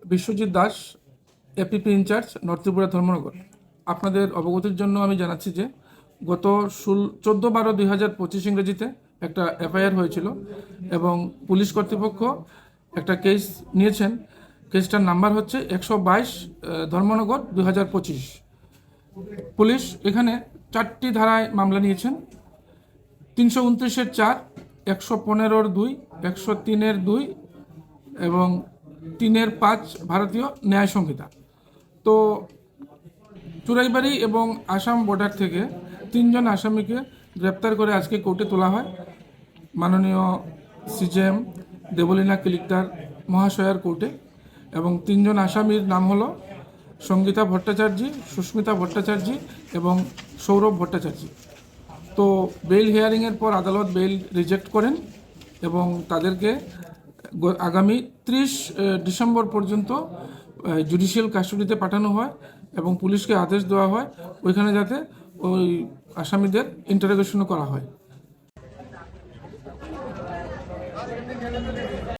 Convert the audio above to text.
Biswajit Das, APP incharge, north Tripura Dharmanagar. আপনাদের অবগতির জন্য আমি জানাচ্ছি যে গত 14/12/2025 ইংরেজিতে একটা এফআইআর হয়েছিল এবং পুলিশ কর্তৃপক্ষ একটা কেস নিয়েছেন। কেসটার নাম্বার হচ্ছে 122 ধর্মনগর 2025। পুলিশ এখানে 4টি ধারায় মামলা নিয়েছেন। 329-4, 115-2, 103-2 এবং 3-5 ভারতীয় ন্যায় সংহিতা। তো চুরাইবাড়ি এবং আসাম বর্ডার থেকে 3 জন আসামিকে গ্রেপ্তার করে আজকে কোর্টে তোলা হয় মাননীয় সিজেএম দেবলীনা কিলিকদার মহাশয়ার কোর্টে। এবং 3 জন আসামির নাম হলো সঙ্গীতা ভট্টাচার্য, সুস্মিতা ভট্টাচার্য এবং সৌরভ ভট্টাচার্য। তো বেইল হিয়ারিংয়ের পর আদালত বেইল রিজেক্ট করেন এবং তাদেরকে আগামী 30 ডিসেম্বর পর্যন্ত জুডিশিয়াল কাস্টডিতে পাঠানো হয় এবং পুলিশকে আদেশ দেওয়া হয় ওইখানে যাতে ওই আসামিদের ইন্টারোগেশনও করা হয়।